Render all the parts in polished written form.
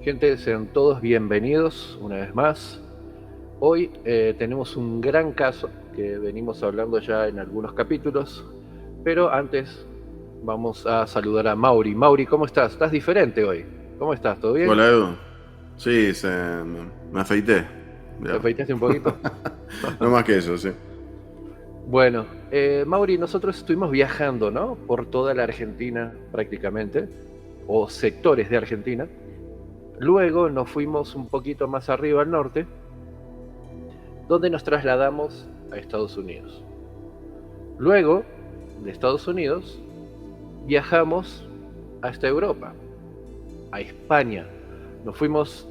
Gente, sean todos bienvenidos una vez más. Hoy tenemos un gran caso que venimos hablando ya en algunos capítulos, pero antes vamos a saludar a Mauri. Mauri, ¿cómo estás? ¿Estás diferente hoy? ¿Cómo estás? ¿Todo bien? Hola Edu. Sí, me afeité, ¿Te digamos. afeitaste un poquito? No más que eso, sí. Bueno, Mauri, nosotros estuvimos viajando, ¿no? Por toda la Argentina prácticamente, o sectores de Argentina. Luego nos fuimos un poquito más arriba al norte, donde nos trasladamos a Estados Unidos. Luego de Estados Unidos viajamos hasta Europa, a España. Nos fuimos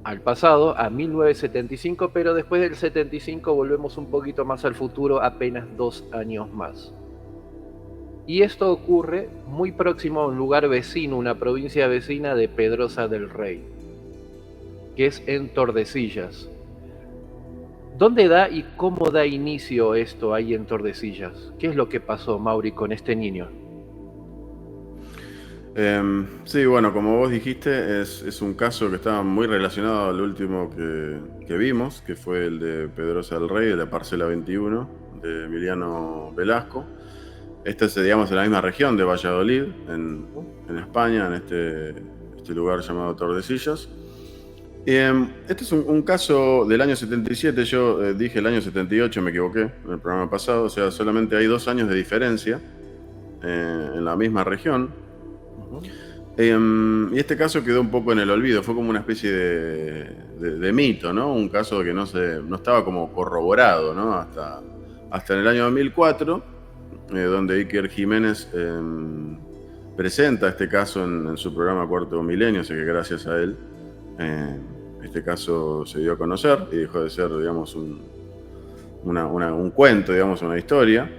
al pasado, a 1975, pero después del 75 volvemos un poquito más al futuro, apenas 2 años más. Y esto ocurre muy próximo a un lugar vecino, una provincia vecina de Pedrosa del Rey, que es en Tordesillas. ¿Dónde da y cómo da inicio esto ahí en Tordesillas? ¿Qué es lo que pasó, Mauri, con este niño? Sí, bueno, como vos dijiste, es un caso que estaba muy relacionado al último que vimos, que fue el de Pedrosa del Rey, de la parcela 21, de Emiliano Velasco. Esta es, digamos, en la misma región de Valladolid, en España, en este lugar llamado Tordesillas. Este es un caso del año 77, yo dije el año 78, me equivoqué en el programa pasado, o sea, solamente hay 2 años de diferencia en la misma región. Y este caso quedó un poco en el olvido, fue como una especie de mito, ¿no? Un caso que no estaba como corroborado, ¿no? Hasta en el año 2004, donde Iker Jiménez presenta este caso en su programa Cuarto Milenio, así que gracias a él este caso se dio a conocer y dejó de ser, digamos, un cuento, digamos, una historia.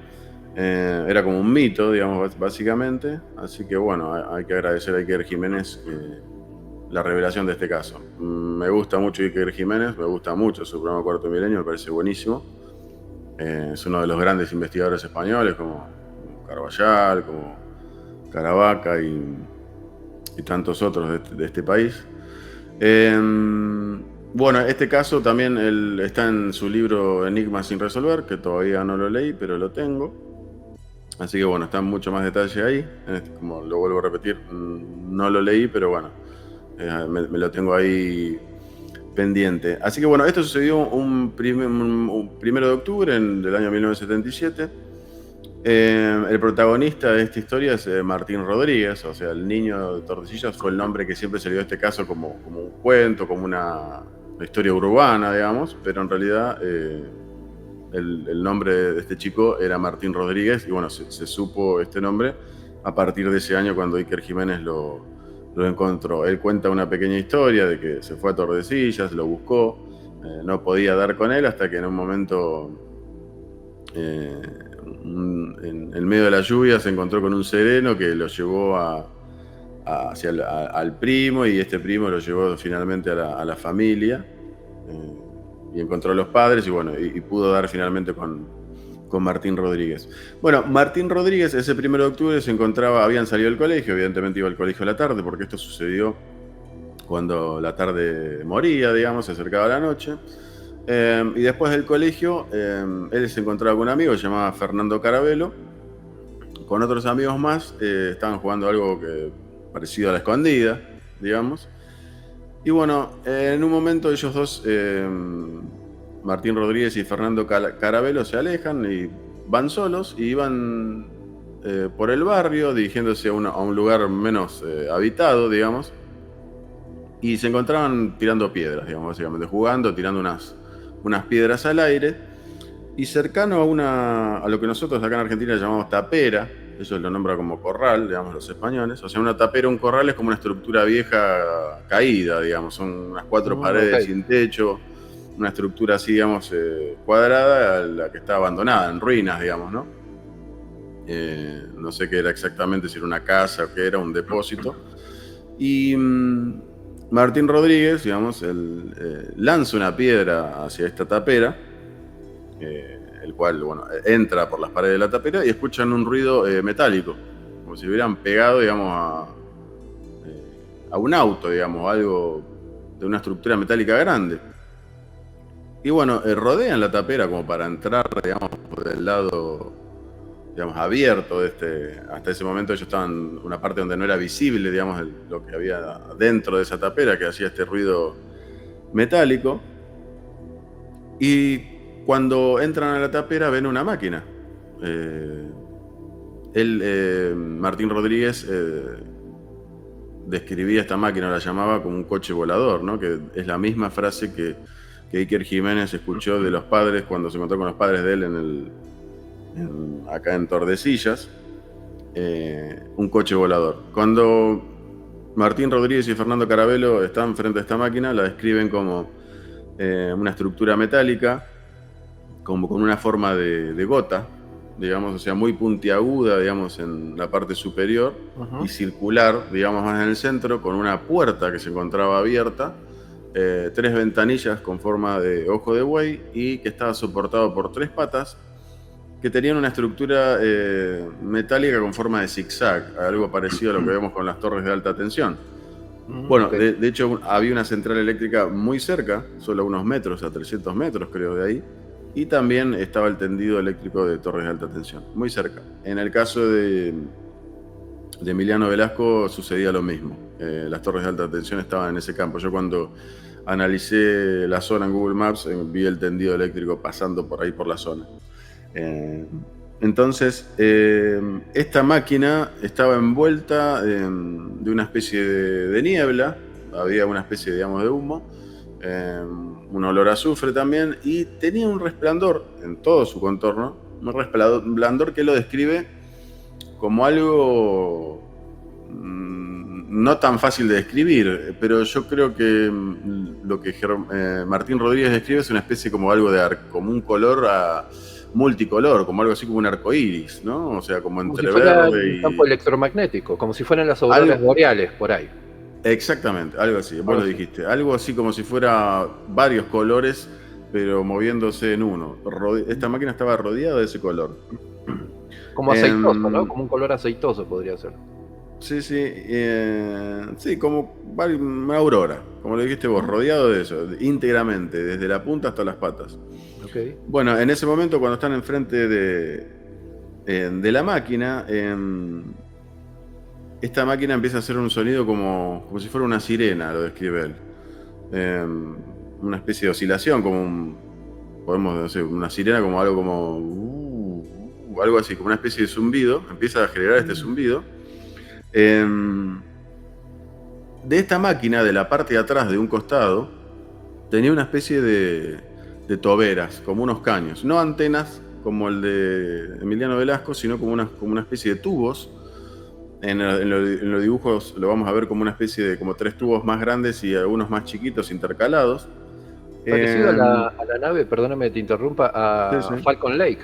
Era como un mito, digamos, básicamente. Así que bueno, hay que agradecer a Iker Jiménez la revelación de este caso. Me gusta mucho Iker Jiménez, me gusta mucho su programa Cuarto Milenio, me parece buenísimo. Es uno de los grandes investigadores españoles, como Carballal, como Caravaca y tantos otros de este país. Bueno, este caso también está en su libro Enigmas sin resolver, que todavía no lo leí, pero lo tengo. Así que bueno, está en mucho más detalle ahí. Como lo vuelvo a repetir, no lo leí, pero bueno, me lo tengo ahí pendiente. Así que bueno, esto sucedió un 1 de octubre del año 1977. El protagonista de esta historia es Martín Rodríguez, o sea, el niño de Tordesillas fue el nombre que siempre se le dio a este caso como un cuento, como una historia urbana, digamos, pero en realidad el nombre de este chico era Martín Rodríguez y bueno, se supo este nombre a partir de ese año cuando Iker Jiménez lo encontró. Él cuenta una pequeña historia de que se fue a Tordesillas, lo buscó, no podía dar con él hasta que en un momento... en medio de la lluvia se encontró con un sereno que lo llevó al primo y este primo lo llevó finalmente a la familia y encontró a los padres y bueno, y pudo dar finalmente con Martín Rodríguez. Bueno, Martín Rodríguez ese 1 de octubre habían salido del colegio, evidentemente iba al colegio a la tarde porque esto sucedió cuando la tarde moría, digamos, se acercaba la noche. Y después del colegio, él se encontraba con un amigo que se llamaba Fernando Carabelo, con otros amigos más, estaban jugando algo parecido a la escondida, digamos. Y bueno, en un momento ellos dos, Martín Rodríguez y Fernando Carabelo, se alejan y van solos y iban por el barrio dirigiéndose a un lugar menos habitado, digamos. Y se encontraban tirando piedras, digamos, básicamente jugando, tirando unas piedras al aire. Y cercano a lo que nosotros acá en Argentina llamamos tapera, ellos lo nombran como corral, digamos, los españoles. O sea, una tapera, un corral es como una estructura vieja caída, digamos, son unas 4 paredes Ok. sin techo, una estructura así, digamos, cuadrada, la que está abandonada, en ruinas, digamos, ¿no? No sé qué era exactamente, si era una casa o qué era, un depósito. Y Martín Rodríguez, digamos, él, lanza una piedra hacia esta tapera, el cual, bueno, entra por las paredes de la tapera y escuchan un ruido metálico, como si hubieran pegado, digamos, a un auto, digamos, algo de una estructura metálica grande. Y bueno, rodean la tapera como para entrar, digamos, por el lado, digamos, abierto hasta ese momento ellos estaban en una parte donde no era visible, digamos, lo que había dentro de esa tapera que hacía este ruido metálico. Y cuando entran a la tapera ven una máquina. Martín Rodríguez describía esta máquina, la llamaba como un coche volador, ¿no? Que es la misma frase que Iker Jiménez escuchó de los padres cuando se encontró con los padres de él acá en Tordesillas. Un coche volador. Cuando Martín Rodríguez y Fernando Carabello están frente a esta máquina, la describen como una estructura metálica, como con una forma de gota, digamos, o sea, muy puntiaguda, digamos, en la parte superior, y circular, digamos, más en el centro, con una puerta que se encontraba abierta, 3 ventanillas con forma de ojo de buey, y que estaba soportado por 3 patas, que tenían una estructura metálica con forma de zigzag, algo parecido a lo que vemos con las torres de alta tensión. Bueno, okay. de hecho había una central eléctrica muy cerca, solo a unos metros, a 300 metros creo de ahí, y también estaba el tendido eléctrico de torres de alta tensión, muy cerca. En el caso de Emiliano Velasco sucedía lo mismo, las torres de alta tensión estaban en ese campo. Yo cuando analicé la zona en Google Maps vi el tendido eléctrico pasando por ahí por la zona. Entonces, esta máquina estaba envuelta de una especie de niebla, había una especie, digamos, de humo, un olor a azufre también, y tenía un resplandor en todo su contorno, un resplandor que lo describe como algo no tan fácil de describir, pero yo creo que lo que Martín Rodríguez describe es una especie como algo como un color multicolor, como algo así como un arcoíris, ¿no? O sea, como entre verde y un campo electromagnético, como si fueran las auroras boreales por ahí. Exactamente, algo así, vos lo dijiste. Algo así como si fuera varios colores, pero moviéndose en uno. Esta máquina estaba rodeada de ese color. Como aceitoso, ¿no? Como un color aceitoso podría ser. Sí, sí. Sí, como una aurora, como lo dijiste vos, rodeado de eso, íntegramente, desde la punta hasta las patas. Okay. Bueno, en ese momento cuando están enfrente de la máquina, esta máquina empieza a hacer un sonido como si fuera una sirena, lo describe él. Una especie de oscilación, podemos decir, una sirena como algo como algo así, como una especie de zumbido. Empieza a generar este zumbido. De esta máquina, de la parte de atrás de un costado, tenía una especie de toberas, como unos caños, no antenas como el de Emiliano Velasco, sino como una especie de tubos. En los dibujos lo vamos a ver como una especie de como 3 tubos más grandes y algunos más chiquitos intercalados. Parecido a la nave, perdóname que te interrumpa, a sí. Falcon Lake,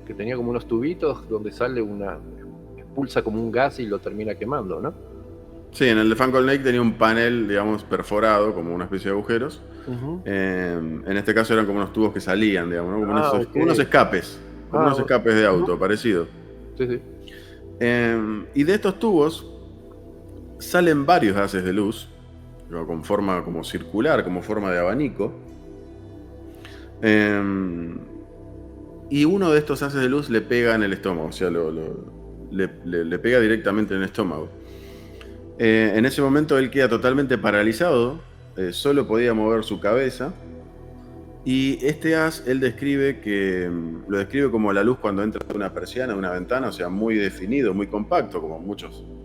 que tenía como unos tubitos donde sale expulsa como un gas y lo termina quemando, ¿no? Sí, en el de Falcon Lake tenía un panel, digamos, perforado, como una especie de agujeros. En este caso eran como unos tubos que salían, digamos, ¿no? Como unos escapes, unos escapes de auto, parecido. Sí, sí. Y de estos tubos salen varios haces de luz, con forma como circular, como forma de abanico. Y uno de estos haces de luz le pega en el estómago, o sea, le pega directamente en el estómago. En ese momento él queda totalmente paralizado, solo podía mover su cabeza. Y este haz, él lo describe como la luz cuando entra de una persiana, de una ventana, o sea, muy definido, muy compacto, como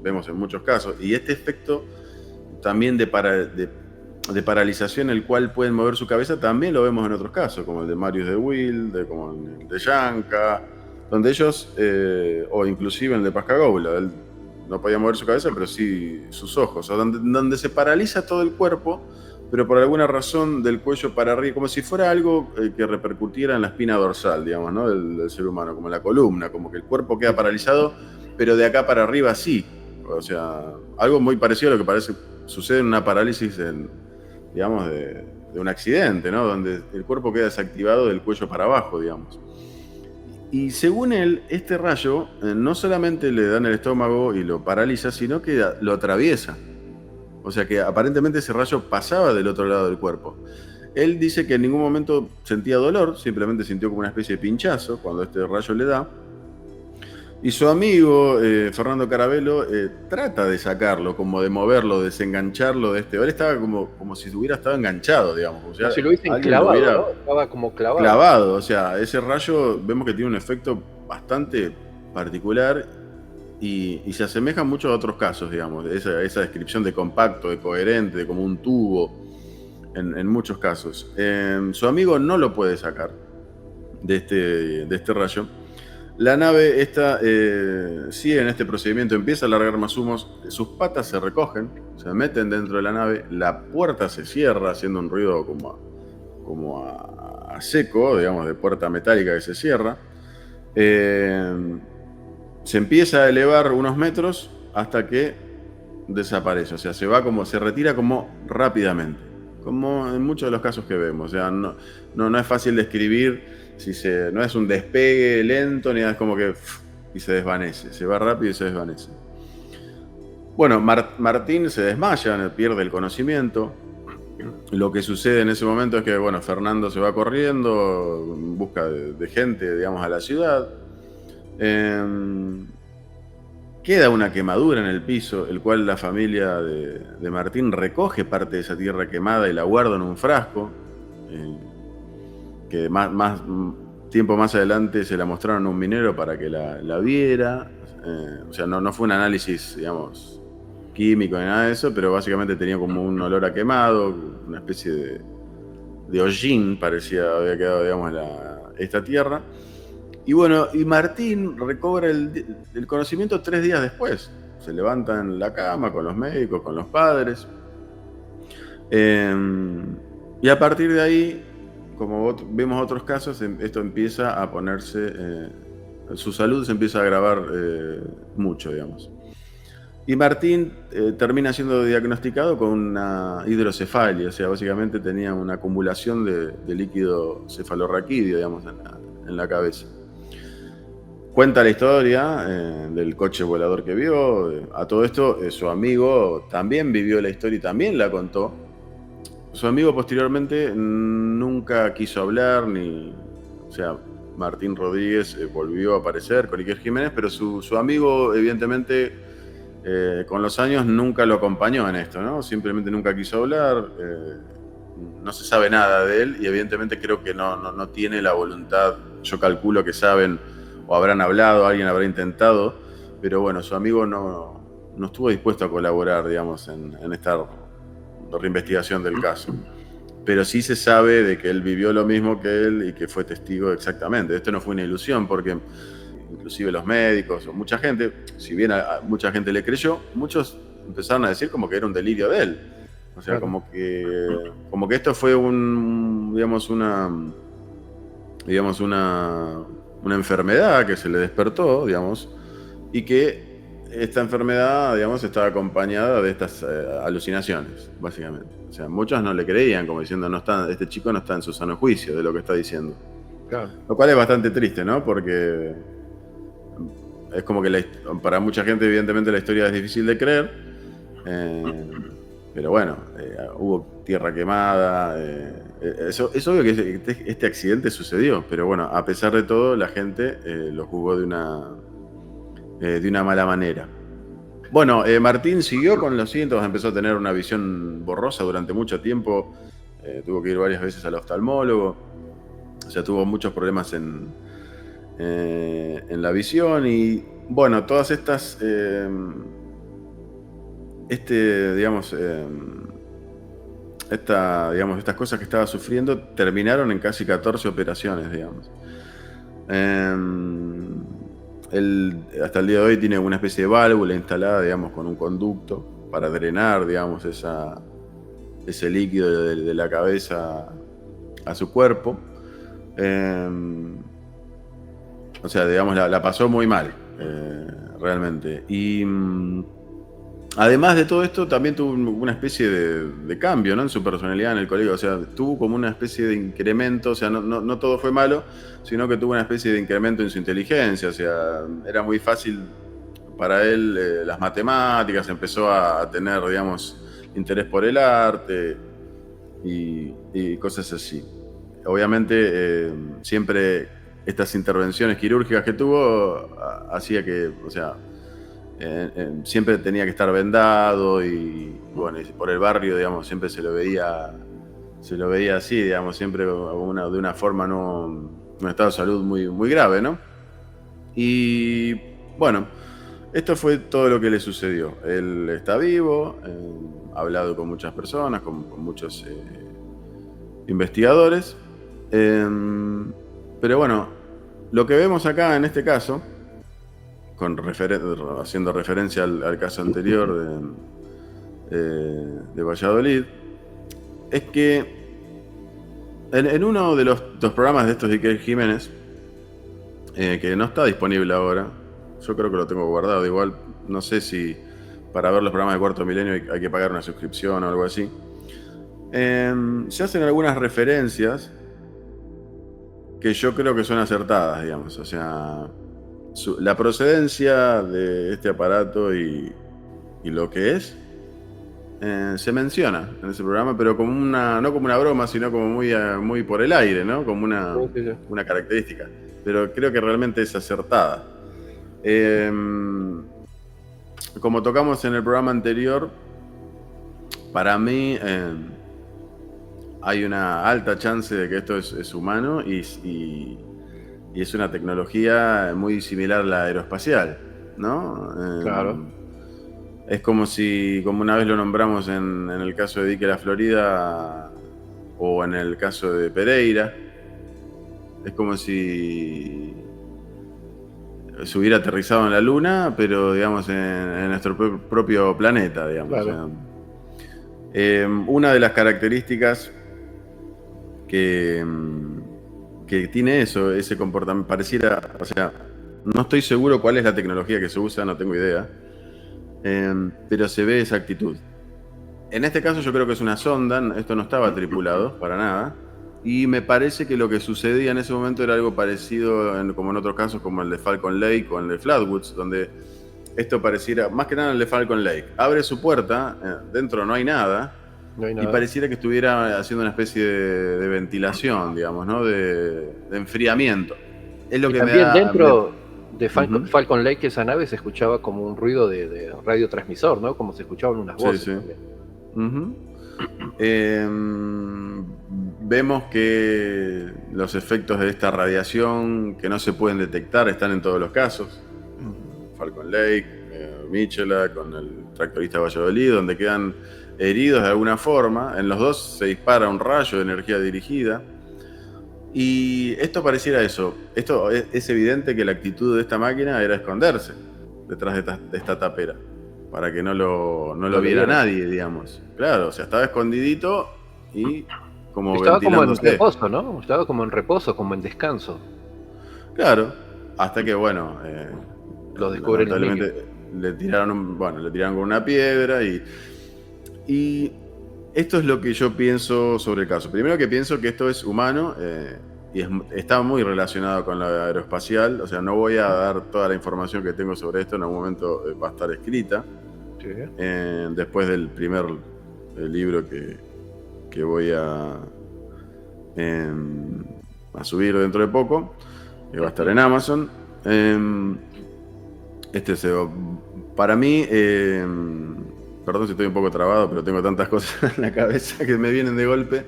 vemos en muchos casos. Y este efecto también de paralización, el cual pueden mover su cabeza, también lo vemos en otros casos, como el de Marius de Wild, como el de Yanka, donde ellos, o inclusive el de Pascagoula, él no podía mover su cabeza, pero sí sus ojos, o donde se paraliza todo el cuerpo, pero por alguna razón del cuello para arriba, como si fuera algo que repercutiera en la espina dorsal, digamos, ¿no? del ser humano, como en la columna, como que el cuerpo queda paralizado, pero de acá para arriba sí. O sea, algo muy parecido a lo que sucede en una parálisis, digamos, de un accidente, ¿no? Donde el cuerpo queda desactivado del cuello para abajo, digamos. Y según él, este rayo no solamente le da en el estómago y lo paraliza, sino que lo atraviesa. O sea que aparentemente ese rayo pasaba del otro lado del cuerpo. Él dice que en ningún momento sentía dolor, simplemente sintió como una especie de pinchazo cuando este rayo le da. Y su amigo, Fernando Carabello, trata de sacarlo, como de moverlo, desengancharlo de este. Él estaba como si hubiera estado enganchado, digamos. O sea, Como si lo hubiesen alguien lo clavado, hubiera ¿no? Estaba como clavado. clavado. O sea, ese rayo vemos que tiene un efecto bastante particular y se asemeja mucho a otros casos, digamos. Esa descripción de compacto, de coherente, de como un tubo, en muchos casos. Su amigo no lo puede sacar de este rayo. La nave esta sigue en este procedimiento, empieza a largar más humos, sus patas se recogen, se meten dentro de la nave, la puerta se cierra haciendo un ruido como a seco, digamos, de puerta metálica que se cierra. Se empieza a elevar unos metros hasta que desaparece, o sea, se retira como rápidamente, como en muchos de los casos que vemos. O sea, no es fácil describir. No es un despegue lento, ni nada, es como que y se desvanece, se va rápido y se desvanece. Bueno, Martín se desmaya, pierde el conocimiento. Lo que sucede en ese momento es que, bueno, Fernando se va corriendo en busca de gente, digamos, a la ciudad. Queda una quemadura en el piso, el cual la familia de Martín recoge parte de esa tierra quemada y la guarda en un frasco. Que más tiempo más adelante se la mostraron a un minero para que la viera. O sea, no fue un análisis, digamos, químico ni nada de eso, pero básicamente tenía como un olor a quemado, una especie de hollín, había quedado, digamos, esta tierra. Y bueno, y Martín recobra el conocimiento 3 días después. Se levanta en la cama con los médicos, con los padres. Y a partir de ahí, como vemos otros casos, esto empieza a ponerse, su salud se empieza a agravar mucho, digamos. Y Martín termina siendo diagnosticado con una hidrocefalia, o sea, básicamente tenía una acumulación de líquido cefalorraquídeo, digamos, en la cabeza. Cuenta la historia del coche volador que vio. A todo esto, su amigo también vivió la historia y también la contó. Su amigo posteriormente nunca quiso hablar, o sea, Martín Rodríguez volvió a aparecer con Iker Jiménez, pero su amigo, evidentemente, con los años nunca lo acompañó en esto, ¿no? Simplemente nunca quiso hablar, no se sabe nada de él y evidentemente creo que no tiene la voluntad. Yo calculo que saben o habrán hablado, alguien habrá intentado, pero bueno, su amigo no estuvo dispuesto a colaborar, digamos, en esta reinvestigación del caso. Pero sí se sabe de que él vivió lo mismo que él y que fue testigo exactamente. Esto no fue una ilusión, porque inclusive los médicos o mucha gente, si bien mucha gente le creyó, muchos empezaron a decir como que era un delirio de él. O sea, claro, como que esto fue una enfermedad que se le despertó, digamos, y que esta enfermedad, digamos, estaba acompañada de estas alucinaciones, básicamente. O sea, muchos no le creían, como diciendo, este chico no está en su sano juicio de lo que está diciendo. Claro. Lo cual es bastante triste, ¿no? Porque es como que para mucha gente, evidentemente, la historia es difícil de creer. Pero bueno, hubo tierra quemada. Es obvio que este accidente sucedió, pero bueno, a pesar de todo, la gente lo juzgó de una mala manera. Bueno, Martín siguió con los síntomas, empezó a tener una visión borrosa durante mucho tiempo, tuvo que ir varias veces al oftalmólogo, o sea, tuvo muchos problemas en la visión y bueno, todas estas, estas cosas que estaba sufriendo terminaron en casi 14 operaciones, digamos. Él hasta el día de hoy tiene una especie de válvula instalada, digamos, con un conducto para drenar, digamos, ese líquido de la cabeza a su cuerpo. O sea, digamos, la pasó muy mal, realmente. Y además de todo esto, también tuvo una especie de cambio, ¿no?, en su personalidad en el colegio. O sea, tuvo como una especie de incremento. O sea, no todo fue malo, sino que tuvo una especie de incremento en su inteligencia. O sea, era muy fácil para él las matemáticas. Empezó a tener, digamos, interés por el arte y cosas así. Obviamente, siempre estas intervenciones quirúrgicas que tuvo hacía que, o sea, siempre tenía que estar vendado y bueno, y por el barrio, digamos, siempre se lo veía así, digamos, siempre de una forma un estado de salud muy, muy grave, ¿no? Y bueno, esto fue todo lo que le sucedió. Él está vivo, ha hablado con muchas personas, con muchos investigadores, pero bueno, lo que vemos acá en este caso, haciendo referencia al caso anterior de Valladolid, es que en uno de los programas de estos de Iker Jiménez, que no está disponible ahora, yo creo que lo tengo guardado, igual no sé si para ver los programas de Cuarto Milenio hay que pagar una suscripción o algo así, se hacen algunas referencias que yo creo que son acertadas, digamos, o sea, la procedencia de este aparato y lo que es, se menciona en ese programa, pero como no como una broma, sino como muy por el aire, ¿no? Como una característica. Pero creo que realmente es acertada. Como tocamos en el programa anterior, para mí hay una alta chance de que esto es humano y es una tecnología muy similar a la aeroespacial, ¿no? Claro. Es como una vez lo nombramos en el caso de Dique La Florida o en el caso de Pereira, es como si se hubiera aterrizado en la Luna, pero digamos en nuestro propio planeta, digamos. Claro. O sea, una de las características que tiene ese comportamiento, pareciera, o sea, no estoy seguro cuál es la tecnología que se usa, no tengo idea, pero se ve esa actitud. En este caso yo creo que es una sonda, esto no estaba tripulado para nada, y me parece que lo que sucedía en ese momento era algo parecido como en otros casos, como el de Falcon Lake o el de Flatwoods, donde esto pareciera, más que nada el de Falcon Lake, abre su puerta, dentro no hay nada, y pareciera que estuviera haciendo una especie de ventilación, digamos, ¿no? De enfriamiento. Es lo Y que también dentro de Uh-huh. Falcon Lake, esa nave se escuchaba como un ruido de radiotransmisor, ¿no? Como se escuchaban unas voces. Sí, sí. También. Vemos que los efectos de esta radiación que no se pueden detectar están en todos los casos. Falcon Lake, Michela, con el tractorista Valladolid, donde quedan heridos de alguna forma. En los dos se dispara un rayo de energía dirigida. Y esto pareciera eso. Esto es evidente que la actitud de esta máquina era esconderse detrás de esta tapera, para que no lo viera nadie, digamos. Claro, o sea, estaba escondidito y como estaba ventilándose. Como en reposo, ¿no? Estaba como en reposo, como en descanso. Claro, hasta que, bueno, lo descubren lamentablemente le tiraron con una piedra y esto es lo que yo pienso sobre el caso. Primero que pienso que esto es humano y está muy relacionado con la aeroespacial. O sea, no voy a dar toda la información que tengo sobre esto, en algún momento va a estar escrita. Sí. Después del primer libro que voy a subir dentro de poco, que va a estar en Amazon. Para mí... perdón si estoy un poco trabado, pero tengo tantas cosas en la cabeza que me vienen de golpe.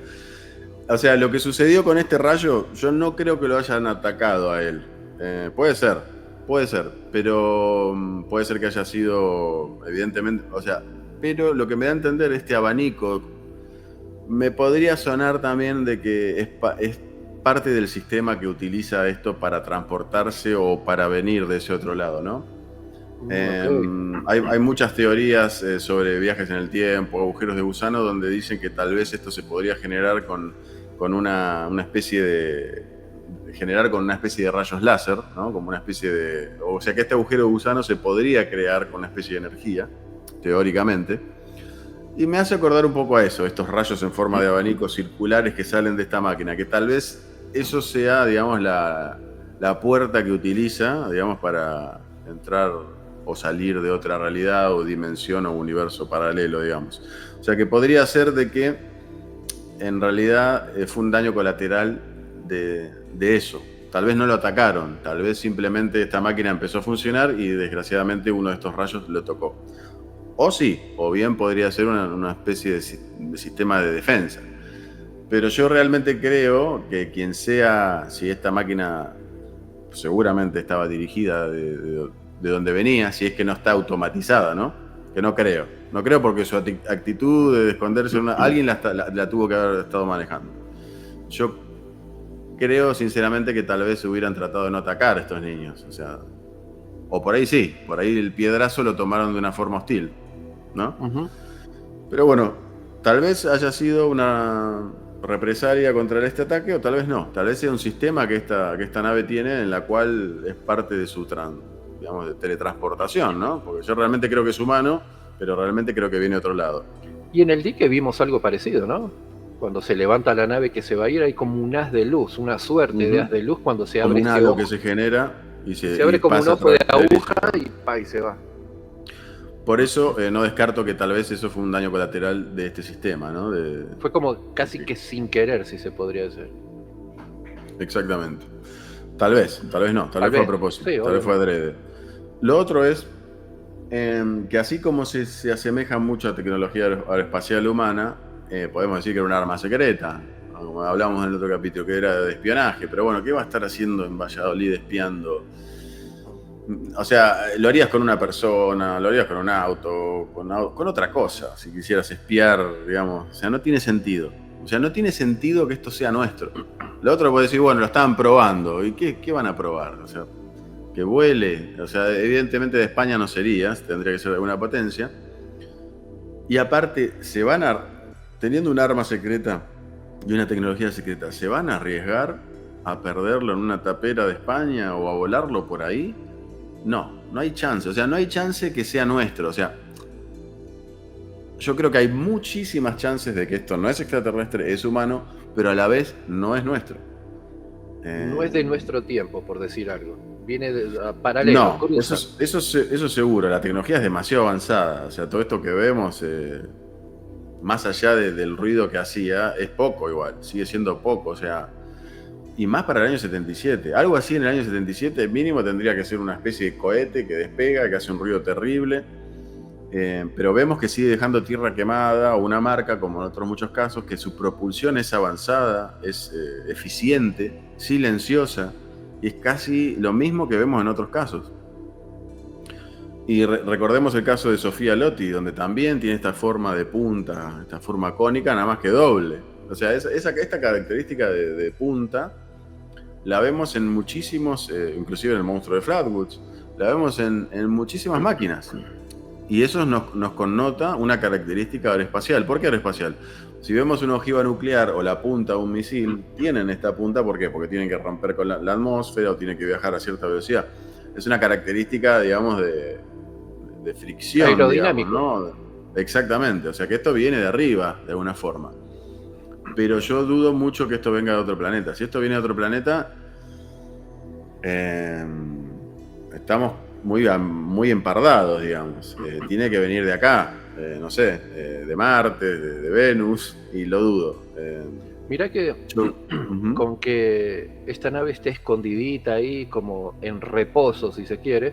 O sea, lo que sucedió con este rayo, yo no creo que lo hayan atacado a él. Puede ser, pero puede ser que haya sido, evidentemente, o sea, pero lo que me da a entender este abanico, me podría sonar también de que es parte del sistema que utiliza esto para transportarse o para venir de ese otro lado, ¿no? Hay muchas teorías sobre viajes en el tiempo, agujeros de gusano, donde dicen que tal vez esto se podría generar con una especie de rayos láser, ¿no? Como una especie o sea que este agujero de gusano se podría crear con una especie de energía, teóricamente. Y me hace acordar un poco a eso, estos rayos en forma de abanicos circulares que salen de esta máquina, que tal vez eso sea, digamos, la puerta que utiliza, digamos, para entrar o salir de otra realidad o dimensión o universo paralelo, digamos. O sea que podría ser de que en realidad fue un daño colateral de eso. Tal vez no lo atacaron, tal vez simplemente esta máquina empezó a funcionar y desgraciadamente uno de estos rayos lo tocó. O sí, o bien podría ser una especie de sistema de defensa. Pero yo realmente creo que quien sea, si esta máquina seguramente estaba dirigida de donde venía, si es que no está automatizada, ¿no? Que no creo. No creo porque su actitud de esconderse, alguien la tuvo que haber estado manejando. Yo creo sinceramente que tal vez se hubieran tratado de no atacar a estos niños. O sea, o por ahí sí, por ahí el piedrazo lo tomaron de una forma hostil, ¿no? Ujú. Pero bueno, tal vez haya sido una represalia contra este ataque o tal vez no. Tal vez sea un sistema que esta nave tiene en la cual es parte de su digamos, de teletransportación, ¿no? Porque yo realmente creo que es humano, pero realmente creo que viene de otro lado. Y en el dique vimos algo parecido, ¿no? Cuando se levanta la nave que se va a ir, hay como un haz de luz, una suerte de haz de luz cuando se Como abre un este halo ojo. que se genera y Se abre como un pasa ojo de a través del aguja y se va. Por eso no descarto que tal vez eso fue un daño colateral de este sistema, ¿no? Fue como casi que sin querer, si se podría decir. Exactamente. Tal vez no, tal vez fue a propósito, sí, tal vez fue adrede. Lo otro es que así como se asemeja mucho a tecnología aeroespacial humana, podemos decir que era un arma secreta, como hablamos en el otro capítulo, que era de espionaje, pero bueno, ¿qué va a estar haciendo en Valladolid espiando? O sea, lo harías con una persona, lo harías con un auto, con otra cosa, si quisieras espiar, digamos. O sea, no tiene sentido. O sea, no tiene sentido que esto sea nuestro. Lo otro puede decir, bueno, lo estaban probando. ¿Y qué van a probar? O sea, que vuele. O sea, evidentemente de España no sería, tendría que ser de alguna potencia. Y aparte, teniendo un arma secreta y una tecnología secreta, ¿se van a arriesgar a perderlo en una tapera de España o a volarlo por ahí? No hay chance. O sea, no hay chance que sea nuestro. O sea, yo creo que hay muchísimas chances de que esto no es extraterrestre, es humano, pero a la vez no es nuestro. No es de nuestro tiempo, por decir algo. Viene paralelo, No, cruza. eso seguro. La tecnología es demasiado avanzada. O sea, todo esto que vemos, más allá del ruido que hacía, es poco igual. Sigue siendo poco. O sea, y más para el año 77. Algo así en el año 77 mínimo tendría que ser una especie de cohete que despega, que hace un ruido terrible. Pero vemos que sigue dejando tierra quemada o una marca, como en otros muchos casos, que su propulsión es avanzada, es eficiente, silenciosa, y es casi lo mismo que vemos en otros casos. Y recordemos el caso de Sofía Lotti, donde también tiene esta forma de punta, esta forma cónica, nada más que doble. O sea, esta característica de punta la vemos en muchísimos, inclusive en el monstruo de Flatwoods, la vemos en muchísimas máquinas. Y eso nos connota una característica aeroespacial. ¿Por qué aeroespacial? Si vemos una ojiva nuclear o la punta de un misil, tienen esta punta, ¿por qué? Porque tienen que romper con la atmósfera o tienen que viajar a cierta velocidad. Es una característica, digamos, de fricción. Aerodinámico. Digamos, ¿no? Exactamente. O sea que esto viene de arriba, de alguna forma. Pero yo dudo mucho que esto venga de otro planeta. Si esto viene de otro planeta, estamos muy empardados, digamos. Tiene que venir de acá, no sé, de Marte, de Venus, y lo dudo. Mirá que con que esta nave esté escondidita ahí, como en reposo, si se quiere,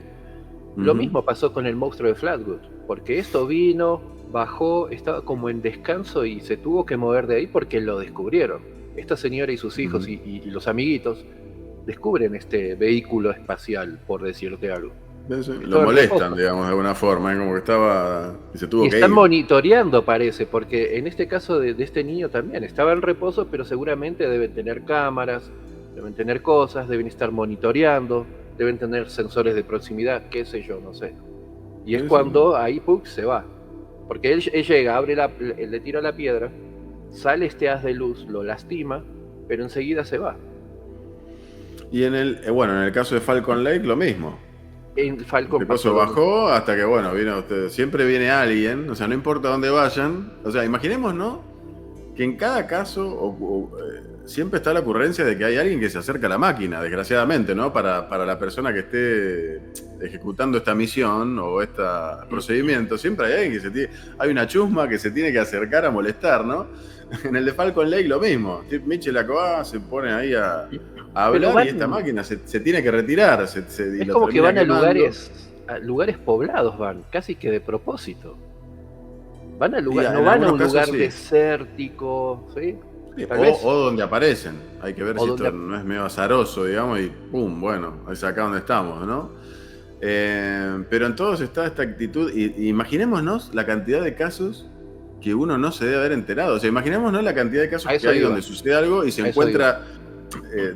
lo mismo pasó con el monstruo de Flatwood, porque esto vino, bajó, estaba como en descanso y se tuvo que mover de ahí porque lo descubrieron. Esta señora y sus hijos y los amiguitos descubren este vehículo espacial, por decirte algo. Lo molestan, digamos, de alguna forma, como que estaba y se tuvo que ir. Están monitoreando, parece, porque en este caso de este niño también estaba en reposo, pero seguramente deben tener cámaras, deben tener cosas, deben estar monitoreando, deben tener sensores de proximidad, qué sé yo, no sé. Y es cuando ahí Puck se va, porque él llega, le tira la piedra, sale este haz de luz, lo lastima, pero enseguida se va. Y en el caso de Falcon Lake, lo mismo. En Falcon pasó bajó hasta que, bueno, siempre viene alguien, o sea, no importa dónde vayan. O sea, imaginemos, ¿no? Que en cada caso siempre está la ocurrencia de que hay alguien que se acerca a la máquina, desgraciadamente, ¿no? Para la persona que esté ejecutando esta misión o este procedimiento, siempre hay alguien hay una chusma que se tiene que acercar a molestar, ¿no? En el de Falcon Lake lo mismo. Steve Mitchell acá se pone ahí a hablar y esta máquina se tiene que retirar. Es como que van a lugares poblados, casi que de propósito. Van a lugares, no van a un lugar desértico, ¿sí? O donde aparecen. Hay que ver si esto no es medio azaroso, digamos, y ¡pum! Bueno, es acá donde estamos, ¿no? Pero en todos está esta actitud. Y imaginémonos la cantidad de casos que uno no se debe haber enterado. O sea, imaginémonos la cantidad de casos que hay donde sucede algo y se encuentra,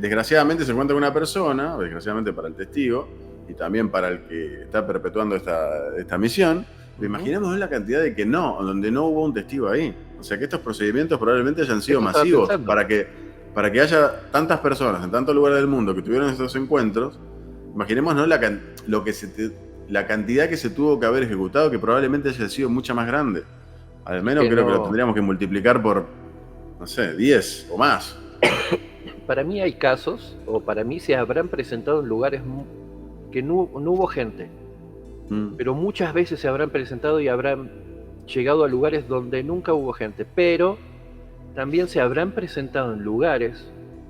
desgraciadamente se encuentra una persona, desgraciadamente para el testigo, y también para el que está perpetuando esta misión. Imaginémonos la cantidad de donde no hubo un testigo ahí. O sea, que estos procedimientos probablemente hayan sido masivos para que haya tantas personas en tantos lugares del mundo que tuvieron estos encuentros. Imaginémonos la cantidad que se tuvo que haber ejecutado, que probablemente haya sido mucha más grande. Al menos creo que lo tendríamos que multiplicar por, no sé, 10 o más. Para mí hay casos, o para mí se habrán presentado en lugares que no hubo gente. Pero muchas veces se habrán presentado y habrán llegado a lugares donde nunca hubo gente. Pero también se habrán presentado en lugares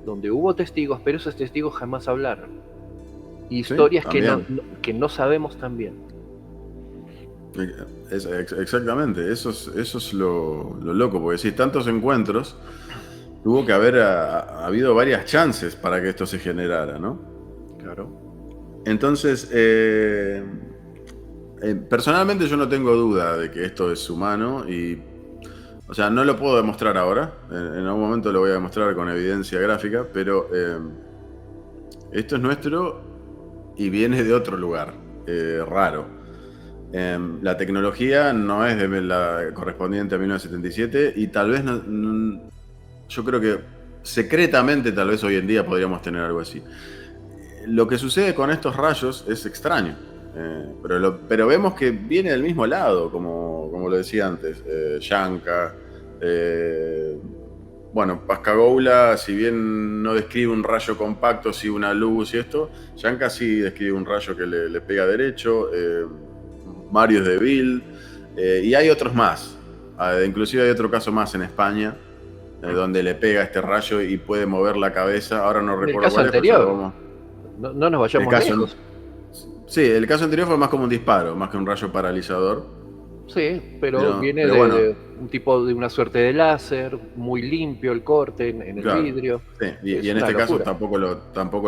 donde hubo testigos, pero esos testigos jamás hablaron. Historias que no sabemos también. Exactamente, eso es lo loco, porque si tantos encuentros, tuvo que haber habido varias chances para que esto se generara, ¿no? Claro. Entonces, personalmente yo no tengo duda de que esto es humano o sea, no lo puedo demostrar ahora, en algún momento lo voy a demostrar con evidencia gráfica, pero esto es nuestro y viene de otro lugar, raro. La tecnología no es de la correspondiente a 1977 y tal vez yo creo que secretamente tal vez hoy en día podríamos tener algo así. Lo que sucede con estos rayos es extraño, pero vemos que viene del mismo lado, como lo decía antes, Janka. Bueno, Pascagoula, si bien no describe un rayo compacto, sí una luz y esto, Janka sí describe un rayo que le pega derecho. Marius de Ville, y hay otros más. Inclusive hay otro caso más en España, donde le pega este rayo y puede mover la cabeza. Ahora no recuerdo cuál es. El caso anterior, no nos vayamos lejos. Sí, el caso anterior fue más como un disparo, más que un rayo paralizador. Sí, pero viene de un tipo de una suerte de láser, muy limpio el corte en el vidrio. Sí, y en este caso tampoco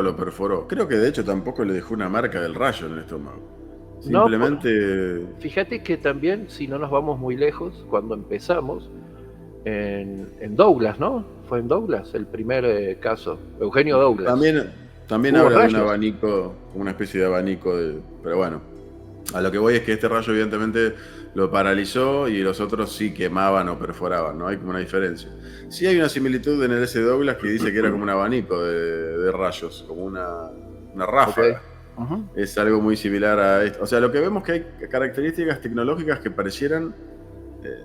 lo perforó. Creo que de hecho tampoco le dejó una marca del rayo en el estómago. Simplemente. Fíjate que también, si no nos vamos muy lejos, cuando empezamos en Douglas, ¿no? Fue en Douglas el primer caso, Eugenio Douglas. También habla de un abanico, una especie de abanico, pero bueno, a lo que voy es que este rayo evidentemente lo paralizó y los otros sí quemaban o perforaban, ¿no? Hay como una diferencia. Sí hay una similitud en el S. Douglas que dice que era como un abanico de rayos, como una ráfaga. Okay. Uh-huh. Es algo muy similar a esto. O sea, lo que vemos que hay características tecnológicas que parecieran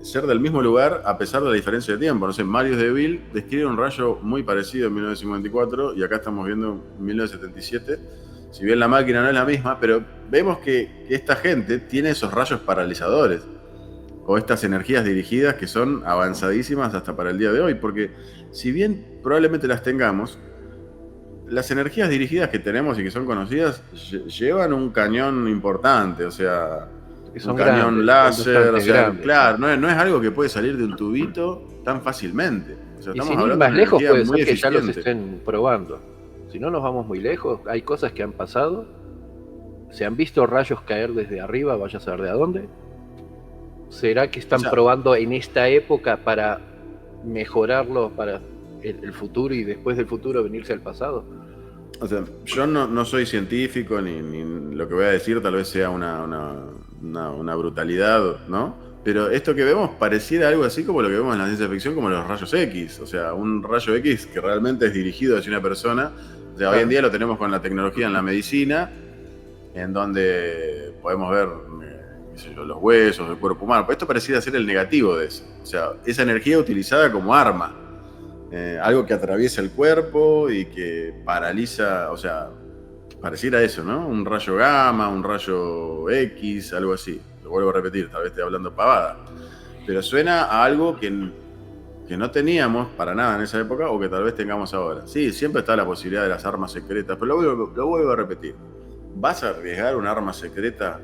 ser del mismo lugar a pesar de la diferencia de tiempo. No sé, Marius de Ville describe un rayo muy parecido en 1954 y acá estamos viendo en 1977. Si bien la máquina no es la misma, pero vemos que esta gente tiene esos rayos paralizadores o estas energías dirigidas que son avanzadísimas hasta para el día de hoy, porque si bien probablemente las tengamos, las energías dirigidas que tenemos y que son conocidas llevan un cañón importante, o sea, un cañón láser, o sea, grandes, claro, no es algo que puede salir de un tubito tan fácilmente. O sea, y sin ir más lejos puede ser que ya los estén probando. Si no nos vamos muy lejos, hay cosas que han pasado, se han visto rayos caer desde arriba, vaya a saber de a dónde. ¿Será que están probando en esta época para mejorarlo para el futuro y después del futuro venirse al pasado? O sea, yo no soy científico ni lo que voy a decir tal vez sea una brutalidad, ¿no? Pero esto que vemos pareciera algo así como lo que vemos en la ciencia ficción, como los rayos X. O sea, un rayo X que realmente es dirigido hacia una persona. O sea, hoy en día lo tenemos con la tecnología en la medicina, en donde podemos ver los huesos, el cuerpo humano. Pero esto pareciera ser el negativo de eso. O sea, esa energía utilizada como arma. algo que atraviesa el cuerpo y que paraliza, o sea, pareciera eso, ¿no? Un rayo gamma, un rayo X, algo así. Lo vuelvo a repetir, tal vez estoy hablando pavada. Pero suena a algo que no teníamos para nada en esa época o que tal vez tengamos ahora. Sí, siempre está la posibilidad de las armas secretas, pero lo vuelvo a repetir. ¿Vas a arriesgar un arma secreta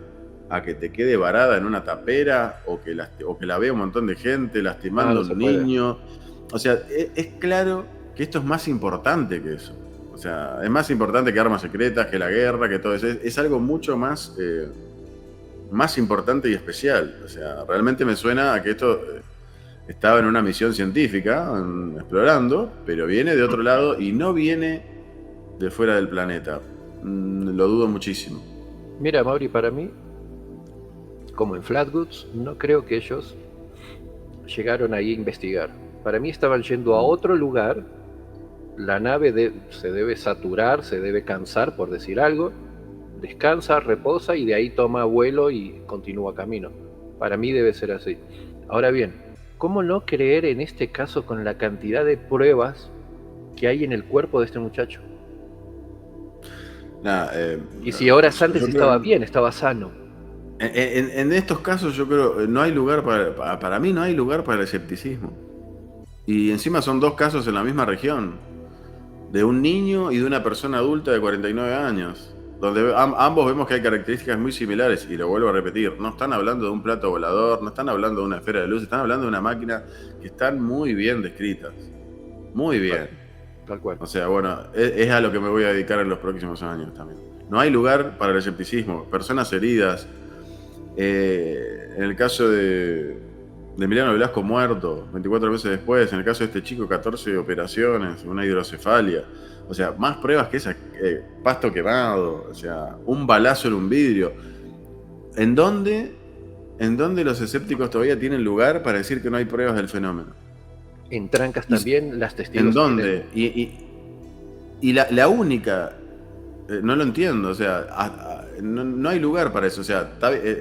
a que te quede varada en una tapera o que la vea un montón de gente lastimando a un niño? O sea, es claro que esto es más importante que eso. O sea, es más importante que armas secretas, que la guerra, que todo eso. Es algo mucho más importante y especial. O sea, realmente me suena a que esto estaba en una misión científica, explorando, pero viene de otro lado y no viene de fuera del planeta. Lo dudo muchísimo. Mira, Mauri, para mí, como en Flatwoods, no creo que ellos llegaron ahí a investigar. Para mí estaban yendo a otro lugar. La nave se debe saturar, se debe cansar, por decir algo. Descansa, reposa y de ahí toma vuelo y continúa camino. Para mí debe ser así. Ahora bien, ¿cómo no creer en este caso con la cantidad de pruebas que hay en el cuerpo de este muchacho? Y si horas antes estaba bien, estaba sano. En estos casos yo creo no hay lugar para mí no hay lugar para el escepticismo. Y encima son dos casos en la misma región, de un niño y de una persona adulta de 49 años, donde ambos vemos que hay características muy similares, y lo vuelvo a repetir, no están hablando de un plato volador, no están hablando de una esfera de luz, están hablando de una máquina que están muy bien descritas, muy bien. Tal cual. O sea, bueno, es a lo que me voy a dedicar en los próximos años también. No hay lugar para el escepticismo, personas heridas, en el caso de Emiliano Velasco muerto 24 meses después, en el caso de este chico 14 operaciones, una hidrocefalia, o sea, más pruebas que esa, pasto quemado, o sea, un balazo en un vidrio. ¿En dónde los escépticos todavía tienen lugar para decir que no hay pruebas del fenómeno? En Trancas también las testigos. ¿En dónde? Y la única, no lo entiendo, o sea, no hay lugar para eso. O sea,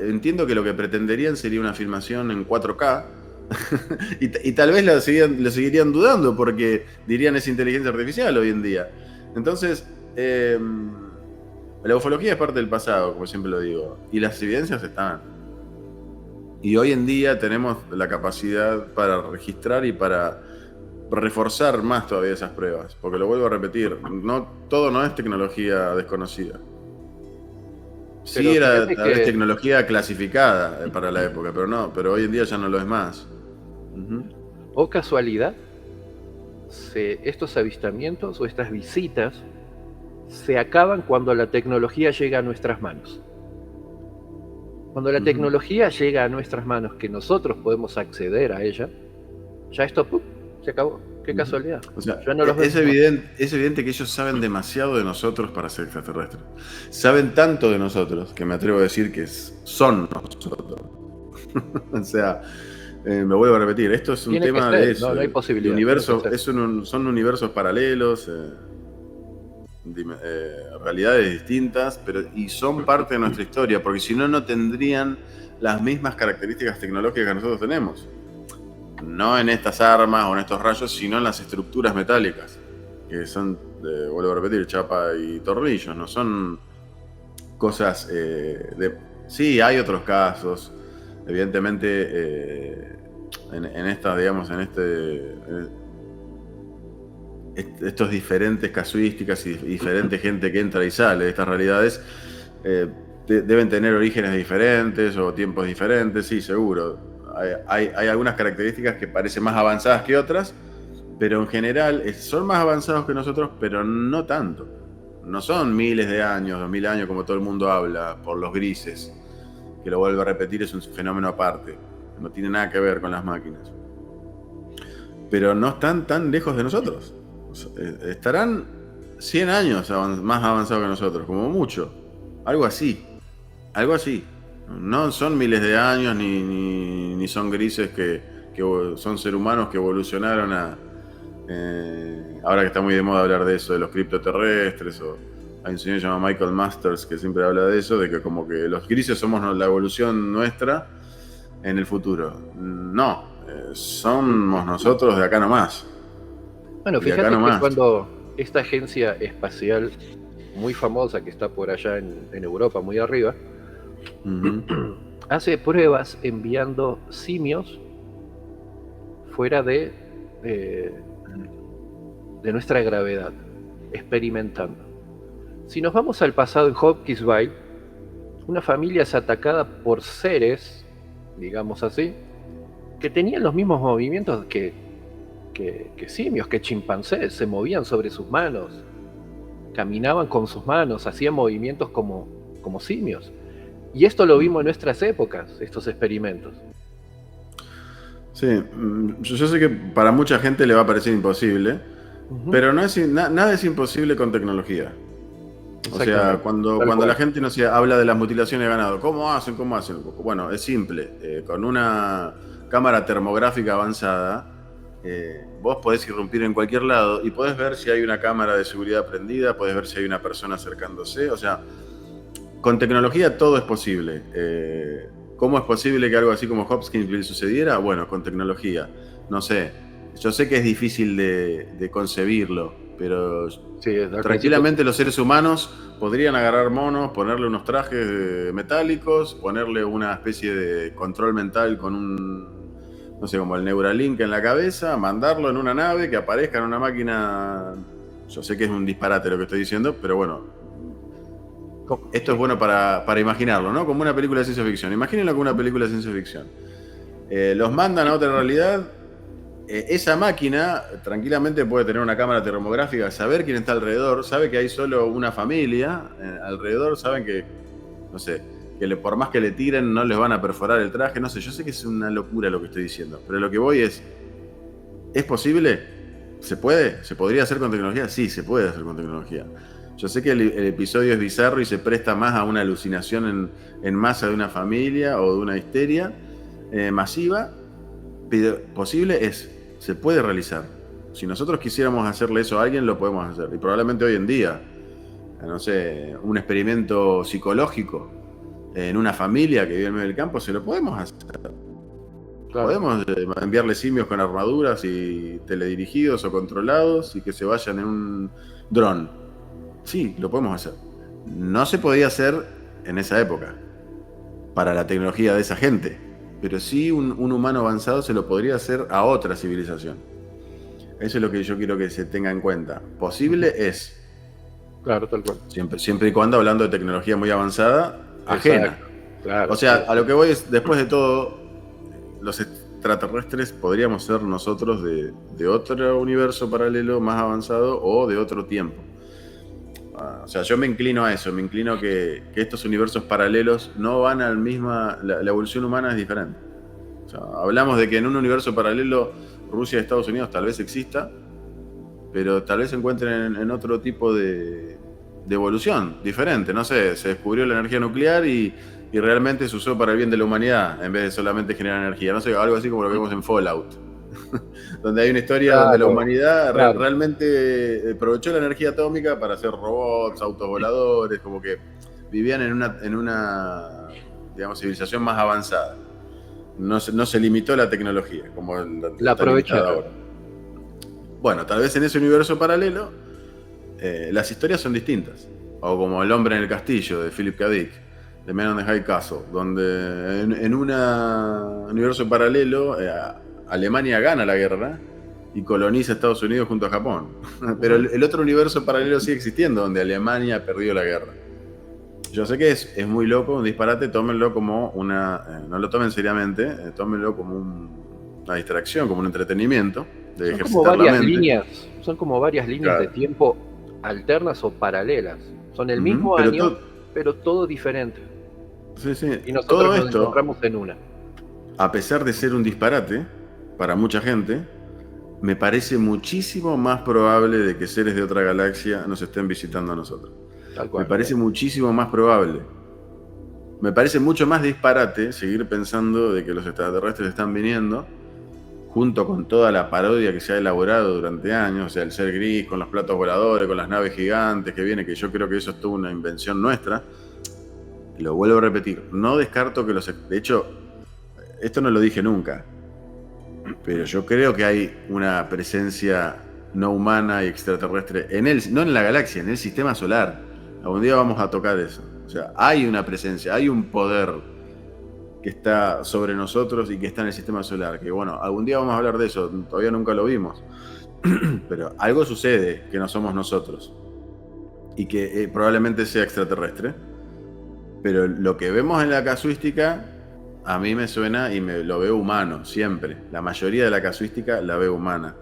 entiendo que lo que pretenderían sería una filmación en 4K y tal vez lo seguirían dudando porque dirían es inteligencia artificial hoy en día. Entonces, la ufología es parte del pasado, como siempre lo digo, y las evidencias están. Y hoy en día tenemos la capacidad para registrar y para reforzar más todavía esas pruebas, porque lo vuelvo a repetir, todo no es tecnología desconocida. Sí, era tal vez tecnología clasificada para la época, pero hoy en día ya no lo es más. O casualidad, estos avistamientos o estas visitas se acaban cuando la tecnología llega a nuestras manos. Cuando la tecnología llega a nuestras manos, que nosotros podemos acceder a ella, ya esto se acabó. Qué casualidad. O sea, es evidente que ellos saben demasiado de nosotros para ser extraterrestres. Saben tanto de nosotros que me atrevo a decir que son nosotros. O sea, me vuelvo a repetir, esto es un tema de eso. No hay posibilidad. Universo, son universos paralelos, realidades distintas, y son parte de nuestra historia, porque si no, no tendrían las mismas características tecnológicas que nosotros tenemos. No en estas armas o en estos rayos, sino en las estructuras metálicas, que son, vuelvo a repetir, chapa y tornillos, no son cosas Sí, hay otros casos, evidentemente, en estas, digamos, estos diferentes casuísticas y diferente gente que entra y sale de estas realidades, deben tener orígenes diferentes o tiempos diferentes, sí, seguro. Hay algunas características que parecen más avanzadas que otras, pero en general son más avanzados que nosotros, pero no tanto. No son miles de años, 2000 años como todo el mundo habla por los grises, que lo vuelvo a repetir, es un fenómeno aparte, no tiene nada que ver con las máquinas. Pero no están tan lejos de nosotros. Estarán 100 años más avanzados que nosotros, como mucho. Algo así. No son miles de años ni son grises que son seres humanos que evolucionaron ahora que está muy de moda hablar de eso, de los criptoterrestres, hay un señor llamado Michael Masters que siempre habla de eso, de que como que los grises somos la evolución nuestra en el futuro. No, somos nosotros de acá nomás. Bueno, Y acá fíjate que nomás. cuando esta agencia espacial muy famosa que está por allá en Europa, muy arriba, Ujú. hace pruebas enviando simios fuera eh, de nuestra gravedad, experimentando. Si nos vamos al pasado en Hopkinsville, una familia es atacada por seres, digamos así, que tenían los mismos movimientos que simios, que chimpancés, se movían sobre sus manos, caminaban con sus manos, hacían movimientos como simios. Y esto lo vimos en nuestras épocas, estos experimentos. Sí, yo sé que para mucha gente le va a parecer imposible, Ujú. pero no es, nada es imposible con tecnología. O sea, Exactamente, tal cuando la cual. gente no se habla de las mutilaciones de ganado, ¿cómo hacen? ¿Cómo hacen? Bueno, es simple. Con una cámara termográfica avanzada, vos podés irrumpir en cualquier lado y podés ver si hay una cámara de seguridad prendida, podés ver si hay una persona acercándose. O sea, con tecnología todo es posible. ¿Cómo es posible que algo así como Hopkinsville sucediera? Bueno, con tecnología. No sé. Yo sé que es difícil de concebirlo, pero Sí, al principio sí. tranquilamente los seres humanos podrían agarrar monos, ponerle unos trajes metálicos, ponerle una especie de control mental con un, no sé, como el Neuralink en la cabeza, mandarlo en una nave que aparezca en una máquina. Yo sé que es un disparate lo que estoy diciendo, pero bueno, esto es Sí, bueno para imaginarlo, ¿no? Como una película de ciencia ficción. Imagínenlo como una película de ciencia ficción. Los mandan a otra realidad. Esa máquina tranquilamente puede tener una cámara termográfica, saber quién está alrededor, sabe que hay solo una familia alrededor, saben que, no sé, por más que le tiren no les van a perforar el traje, no sé, yo sé que es una locura lo que estoy diciendo, pero lo que voy ¿es posible? ¿Se puede? ¿Se podría hacer con tecnología? Sí, se puede hacer con tecnología. Yo sé que el episodio es bizarro y se presta más a una alucinación en masa de una familia o de una histeria masiva, pero posible es, se puede realizar. Si nosotros quisiéramos hacerle eso a alguien, lo podemos hacer. Y probablemente hoy en día, no sé, un experimento psicológico en una familia que vive en medio del campo, se lo podemos hacer. claro. Podemos enviarle simios con armaduras y teledirigidos o controlados y que se vayan en un dron. Sí, lo podemos hacer. No se podía hacer en esa época, para la tecnología de esa gente, pero sí un humano avanzado se lo podría hacer a otra civilización. Eso es lo que yo quiero que se tenga en cuenta. Ujú. Posible es, Claro, tal cual. siempre y cuando hablando de tecnología muy avanzada, ajena. Exacto. O Claro, sea, sí, a sí. lo que voy es, después de todo, los extraterrestres podríamos ser nosotros de otro universo paralelo más avanzado o de otro tiempo. O sea, yo me inclino a eso, me inclino que estos universos paralelos no van al misma, la evolución humana es diferente. O sea, hablamos de que en un universo paralelo Rusia y Estados Unidos tal vez exista, pero tal vez se encuentren en otro tipo de evolución diferente. No sé, se descubrió la energía nuclear y realmente se usó para el bien de la humanidad en vez de solamente generar energía. No sé, algo así como lo que vemos en Fallout, donde hay una historia donde la Claro, humanidad claro. realmente aprovechó la energía atómica para hacer robots, autos voladores, como que vivían en una digamos, civilización más avanzada. No se limitó la tecnología como La está limitada aprovecharon. ahora. Bueno, tal vez en ese universo paralelo las historias son distintas. O como El hombre en el castillo de Philip K. Dick, de Man on the High Castle, donde en un universo paralelo Alemania gana la guerra y coloniza Estados Unidos junto a Japón. Pero Ujú. el otro universo paralelo sigue existiendo, donde Alemania perdió la guerra. Yo sé que es muy loco, un disparate, tómenlo como no lo tomen seriamente, tómenlo como una distracción, como un entretenimiento, de Son como ejercitar la varias mente. líneas, son como varias líneas de Claro. tiempo alternas o paralelas. Son el Ujú. mismo Pero año, pero todo diferente. sí, sí, Y nosotros todo nos esto, encontramos en una. a pesar de ser un disparate para mucha gente, me parece muchísimo más probable de que seres de otra galaxia nos estén visitando a nosotros. Tal Me cual. parece muchísimo más probable. Me parece mucho más disparate seguir pensando de que los extraterrestres están viniendo, junto con toda la parodia que se ha elaborado durante años, o sea, el ser gris, con los platos voladores, con las naves gigantes que viene, que yo creo que eso es toda una invención nuestra. Lo vuelvo a repetir, no descarto que de hecho, esto no lo dije nunca, pero yo creo que hay una presencia no humana y extraterrestre, no en la galaxia, en el sistema solar. Algún día vamos a tocar eso. O sea, hay una presencia, hay un poder que está sobre nosotros y que está en el sistema solar. Que bueno, algún día vamos a hablar de eso, todavía nunca lo vimos. Pero algo sucede que no somos nosotros y que probablemente sea extraterrestre. Pero lo que vemos en la casuística a mí me suena y lo veo humano, siempre. La mayoría de la casuística la veo humana.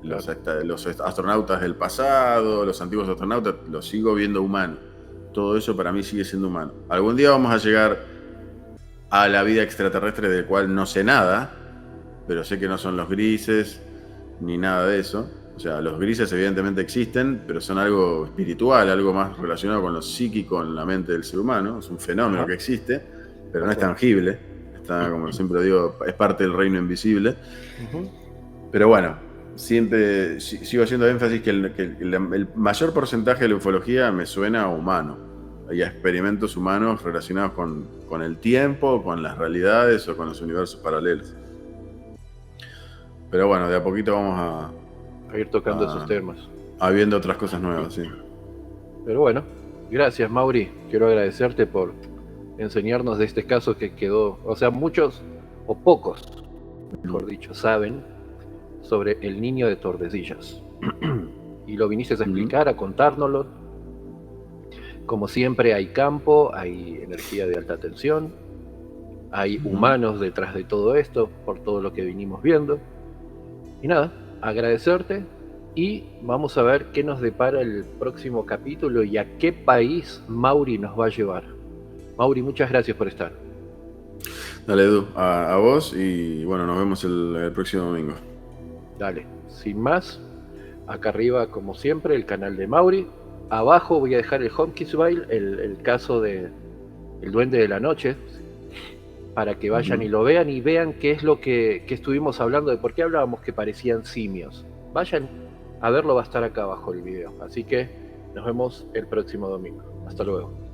Los astronautas del pasado, los antiguos astronautas, los sigo viendo humano. Todo eso para mí sigue siendo humano. Algún día vamos a llegar a la vida extraterrestre del cual no sé nada, pero sé que no son los grises ni nada de eso. O sea, los grises evidentemente existen, pero son algo espiritual, algo más relacionado con lo psíquico en la mente del ser humano. Es un fenómeno que existe, pero no es tangible. Está, como siempre digo, es parte del reino invisible. Pero bueno, siempre sigo haciendo énfasis que el mayor porcentaje de la ufología me suena a humano. Hay experimentos humanos relacionados con el tiempo, con las realidades o con los universos paralelos. Pero bueno, de a poquito vamos a ir tocando esos temas. Viendo otras cosas nuevas, sí. Pero bueno, gracias, Mauri. Quiero agradecerte por enseñarnos de este caso que quedó, o sea, muchos o pocos, mejor dicho, saben sobre el niño de Tordesillas. Y lo viniste a explicar, a contárnoslo. Como siempre hay campo, hay energía de alta tensión, hay humanos detrás de todo esto, por todo lo que vinimos viendo. Y nada, agradecerte y vamos a ver qué nos depara el próximo capítulo y a qué país Mauri nos va a llevar. Mauri, muchas gracias por estar. Dale, Edu, a vos y bueno, nos vemos el próximo domingo. Dale, sin más, acá arriba como siempre el canal de Mauri. Abajo voy a dejar el Hopkinsville, el caso de el Duende de la Noche, para que vayan y lo vean y vean qué es lo que estuvimos hablando, de por qué hablábamos que parecían simios. Vayan a verlo, va a estar acá abajo el video. Así que nos vemos el próximo domingo. Hasta luego.